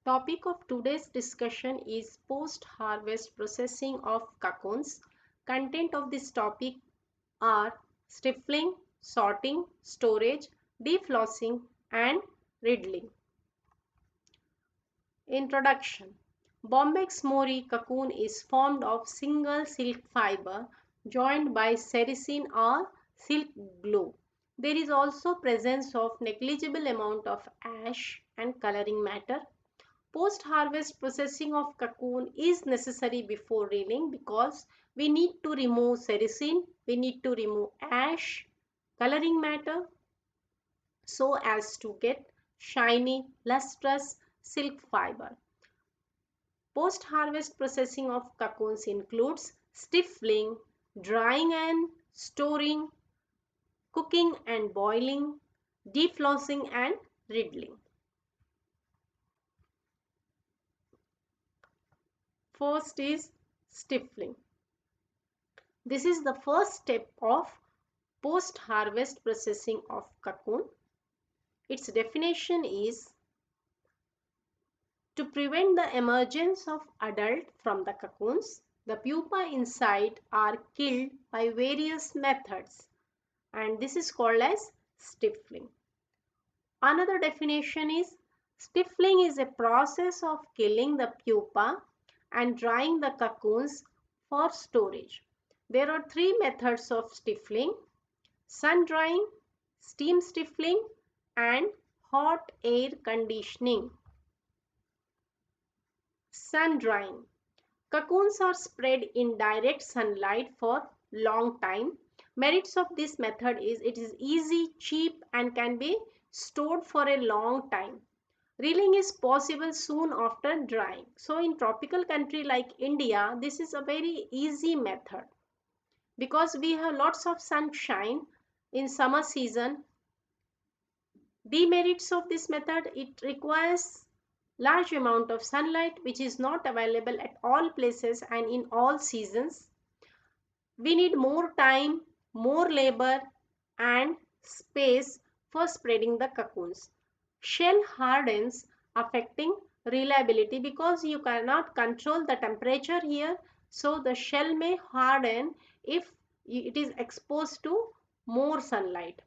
Topic of today's discussion is post-harvest processing of cocoons. Content of this topic are stifling, sorting, storage, deflossing and riddling. Introduction. Bombyx mori cocoon is formed of single silk fiber joined by sericin or silk glue. There is also presence of negligible amount of ash and coloring matter. Post-harvest processing of cocoon is necessary before reeling because we need to remove sericin, we need to remove ash, coloring matter so as to get shiny, lustrous silk fiber. Post-harvest processing of cocoons includes stifling, drying and storing, cooking and boiling, deflossing and riddling. First is stifling. This is the first step of post-harvest processing of cocoon. Its definition is to prevent the emergence of adult from the cocoons. The pupa inside are killed by various methods and this is called as stifling. Another definition is stifling is a process of killing the pupa and drying the cocoons for storage. There are three methods of stifling: sun drying, steam stifling and hot air conditioning. Sun drying. Cocoons are spread in direct sunlight for long time. Merits of this method is it is easy, cheap and can be stored for a long time. Reeling is possible soon after drying. So in tropical country like India, this is a very easy method because we have lots of sunshine in summer season. Demerits of this method, it requires large amount of sunlight which is not available at all places and in all seasons. We need more time, more labor and space for spreading the cocoons. Shell hardens affecting reliability because you cannot control the temperature here. So the shell may harden if it is exposed to more sunlight.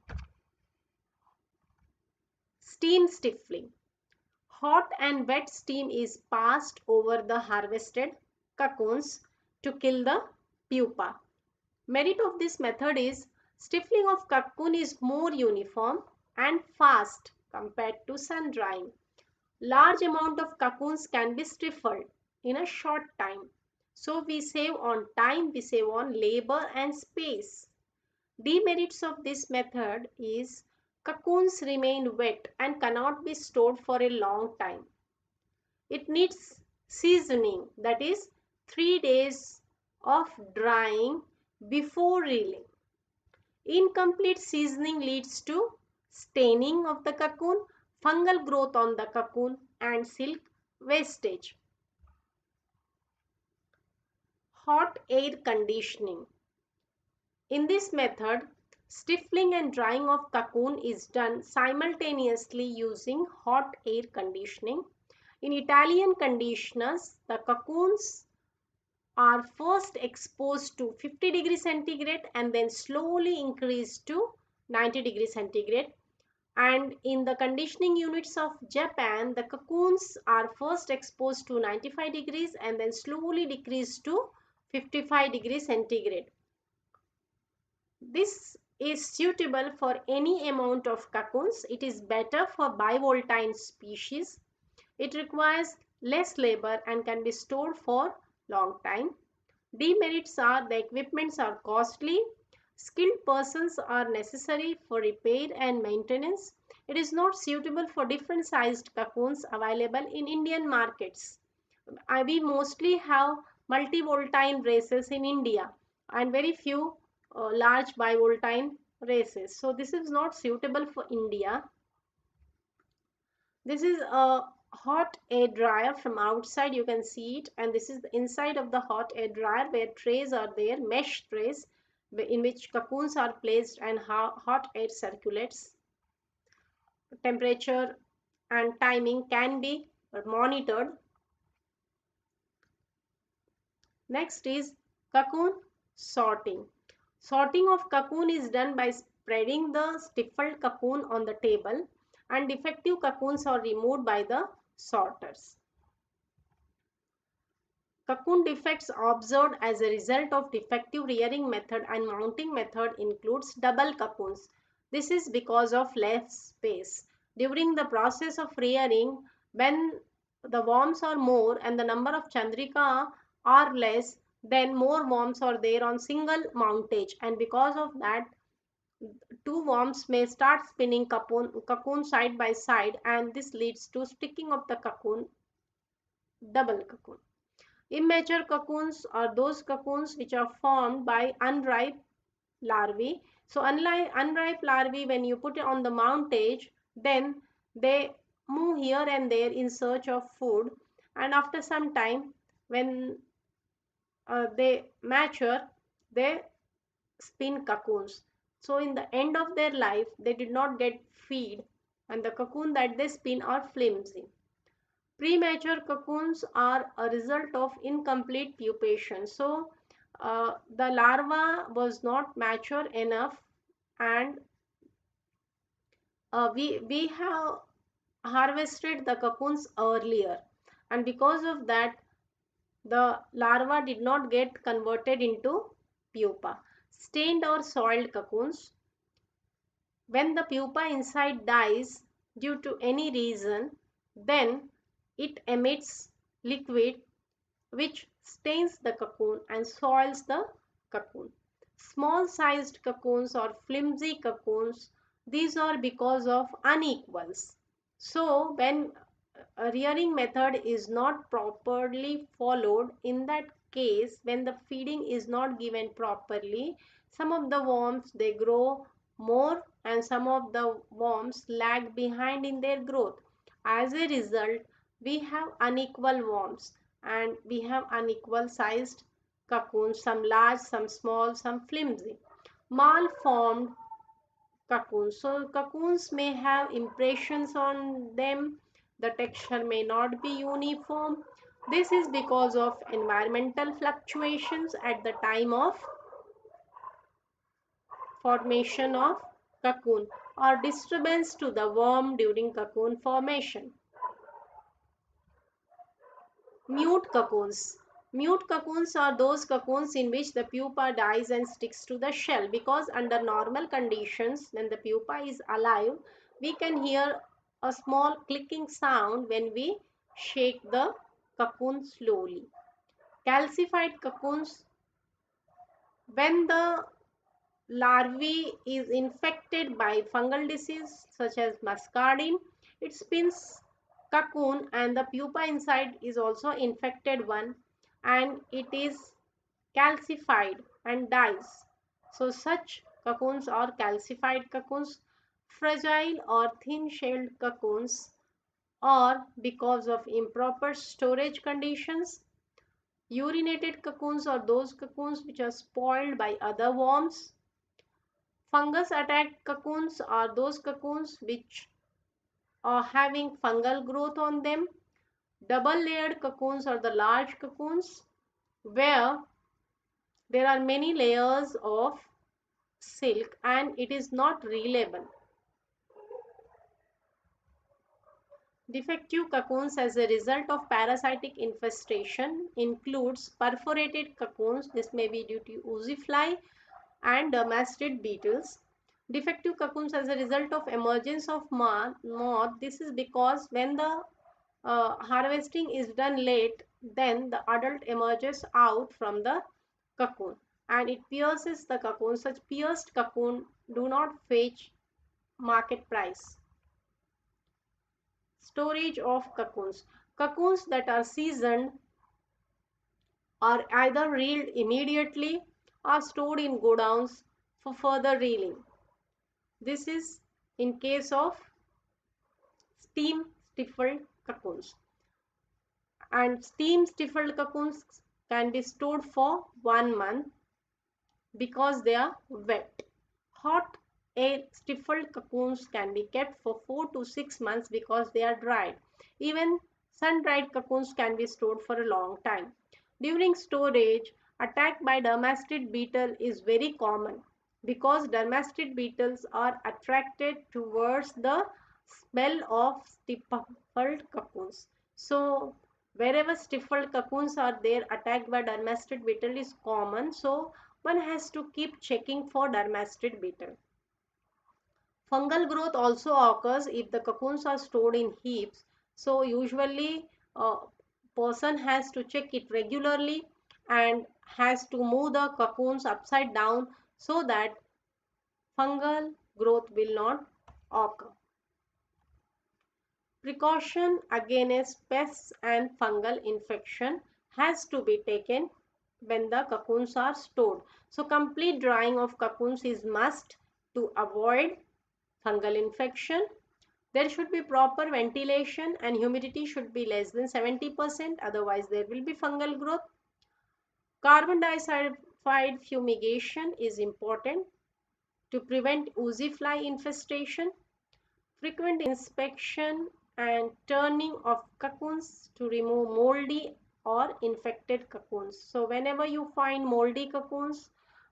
Steam stifling. Hot and wet steam is passed over the harvested cocoons to kill the pupa. Merit of this method is stifling of cocoon is more uniform and fast compared to sun drying. Large amount of cocoons can be stifled in a short time. So we save on time, we save on labor and space. Demerits of this method is cocoons remain wet and cannot be stored for a long time. It needs seasoning, that is 3 days of drying before reeling. Incomplete seasoning leads to staining of the cocoon, fungal growth on the cocoon and silk wastage. Hot air conditioning. In this method, stifling and drying of cocoon is done simultaneously using hot air conditioning. In Italian conditioners, the cocoons are first exposed to 50 degrees centigrade and then slowly increased to 90 degrees centigrade. And in the conditioning units of Japan, the cocoons are first exposed to 95 degrees and then slowly decreased to 55 degrees centigrade. This is suitable for any amount of cocoons. It is better for bivoltine species. It requires less labor and can be stored for long time. Demerits are the equipments are costly. Skilled persons are necessary for repair and maintenance. It is not suitable for different sized cocoons available in Indian markets. We mostly have multivoltine races in India and very few large bivoltine races. So this is not suitable for India. This is a hot air dryer. From outside you can see it, and this is the inside of the hot air dryer where trays are there, mesh trays in which cocoons are placed and hot air circulates. Temperature and timing can be monitored. Next is cocoon sorting. Sorting of cocoon is done by spreading the stifled cocoon on the table, and defective cocoons are removed by the sorters. Cocoon defects observed as a result of defective rearing method and mounting method includes double cocoons. This is because of less space. During the process of rearing, when the worms are more and the number of chandrika are less, then more worms are there on single mountage, and because of that two worms may start spinning cocoon side by side, and this leads to sticking of the cocoon, double cocoon. Immature cocoons are those cocoons which are formed by unripe larvae. So unlike unripe larvae, when you put it on the mountage, then they move here and there in search of food, and after some time when they mature, they spin cocoons. So in the end of their life, they did not get feed, and the cocoon that they spin are flimsy. Premature cocoons are a result of incomplete pupation. So the larva was not mature enough, and we have harvested the cocoons earlier, and because of that the larva did not get converted into pupa. Stained or soiled cocoons. When the pupa inside dies due to any reason, then it emits liquid which stains the cocoon and soils the cocoon. Small sized cocoons or flimsy cocoons, these are because of unequals. So when a rearing method is not properly followed, in that case when the feeding is not given properly, some of the worms they grow more and some of the worms lag behind in their growth. As a result, we have unequal worms and we have unequal sized cocoons, some large, some small, some flimsy. Malformed cocoons. So cocoons may have impressions on them. The texture may not be uniform. This is because of environmental fluctuations at the time of formation of cocoon or disturbance to the worm during cocoon formation. Mute cocoons. Mute cocoons are those cocoons in which the pupa dies and sticks to the shell, because under normal conditions when the pupa is alive we can hear a small clicking sound when we shake the cocoon slowly. Calcified cocoons. When the larvae is infected by fungal disease such as muscardine, it spins cocoon and the pupa inside is also infected one, and it is calcified and dies. So such cocoons are calcified cocoons. Fragile or thin shelled cocoons, or because of improper storage conditions. Urinated cocoons are those cocoons which are spoiled by other worms. Fungus attacked cocoons are those cocoons which are having fungal growth on them. Double layered cocoons are the large cocoons where there are many layers of silk and it is not reliable. Defective cocoons as a result of parasitic infestation includes perforated cocoons. This may be due to oozy fly and mastid beetles. Defective cocoons as a result of emergence of moth. This is because when the harvesting is done late, then the adult emerges out from the cocoon and it pierces the cocoon. Such pierced cocoon do not fetch market price. Storage of cocoons. Cocoons that are seasoned are either reeled immediately or stored in godowns for further reeling. This is in case of steam stifled cocoons. And steam stifled cocoons can be stored for 1 month because they are wet. Hot air stifled cocoons can be kept for 4 to 6 months because they are dried. Even Sun-dried cocoons can be stored for a long time. During storage, attack by dermastid beetle is very common because dermastid beetles are attracted towards the smell of stifled cocoons. So wherever stifled cocoons are there, attacked by dermastid beetle is common. So one has to keep checking for dermastid beetle. Fungal growth also occurs if the cocoons are stored in heaps. So usually a person has to check it regularly and has to move the cocoons upside down so that fungal growth will not occur. Precaution against pests and fungal infection has to be taken when the cocoons are stored. So complete drying of cocoons is must to avoid fungal infection. There should be proper ventilation and humidity should be less than 70%, otherwise there will be fungal growth. Carbon dioxide fumigation is important to prevent oozy fly infestation. Frequent inspection and turning of cocoons to remove moldy or infected cocoons. So whenever you find moldy cocoons,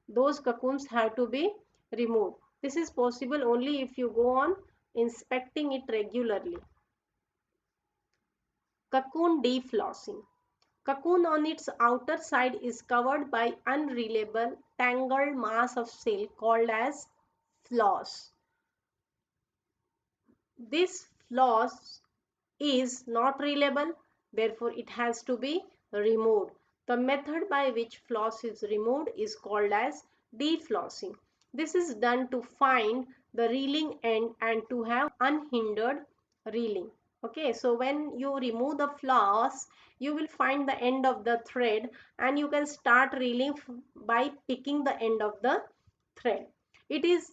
those cocoons have to be removed. This is possible only if you go on inspecting it regularly. Cocoon deflossing. Cocoon on its outer side is covered by unreliable tangled mass of silk called as floss. This floss is not reliable, therefore it has to be removed. The method by which floss is removed is called as deflossing. This is done to find the reeling end and to have unhindered reeling. Okay, so when you remove the floss, you will find the end of the thread and you can start reeling by picking the end of the thread. It is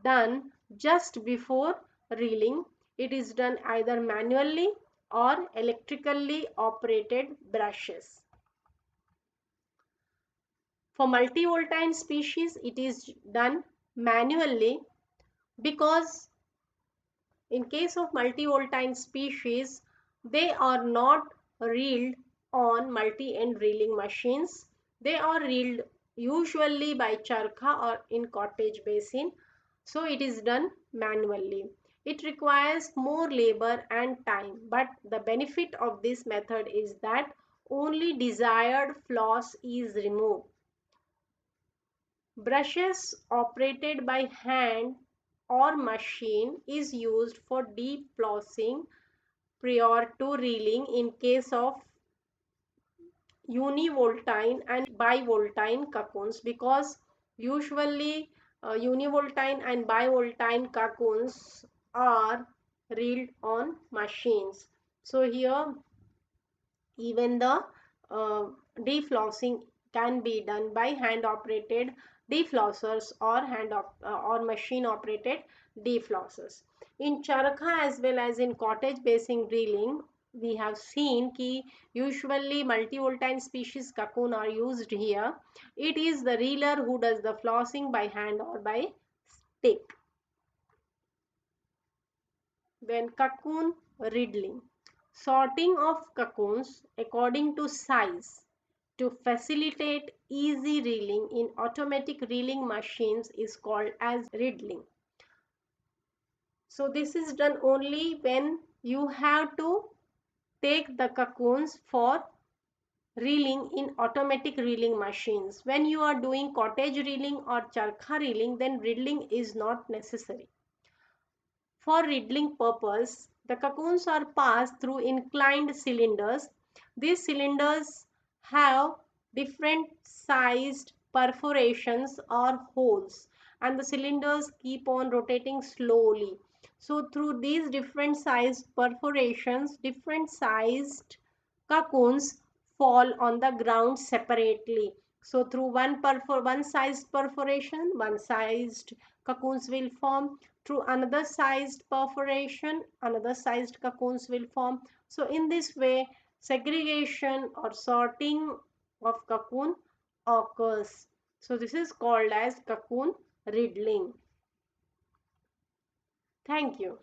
done just before reeling. It is done either manually or electrically operated brushes. For multivoltine species, it is done manually because in case of multivoltine species, they are not reeled on multi-end reeling machines. They are reeled usually by charkha or in cottage basin. So it is done manually. It requires more labor and time, but the benefit of this method is that only desired floss is removed. Brushes operated by hand or machine is used for deflossing prior to reeling in case of univoltine and bivoltine cocoons, because usually univoltine and bivoltine cocoons are reeled on machines. So here even the deflossing can be done by hand operated deflossers or or machine operated deflossers. In charkha as well as in cottage basin reeling, we have seen ki usually multivoltine species cocoon are used here. It is the reeler who does the flossing by hand or by stick. Then cocoon riddling. Sorting of cocoons according to size to facilitate easy reeling in automatic reeling machines is called as riddling. So this is done only when you have to take the cocoons for reeling in automatic reeling machines. When you are doing cottage reeling or charkha reeling, then riddling is not necessary. For riddling purpose, the cocoons are passed through inclined cylinders. These cylinders have different sized perforations or holes, and the cylinders keep on rotating slowly. So through these different sized perforations, different sized cocoons fall on the ground separately. So through one sized perforation, one sized cocoons will form. Through another sized perforation, another sized cocoons will form. So in this way, segregation or sorting of cocoon occurs. So this is called as cocoon riddling. Thank you.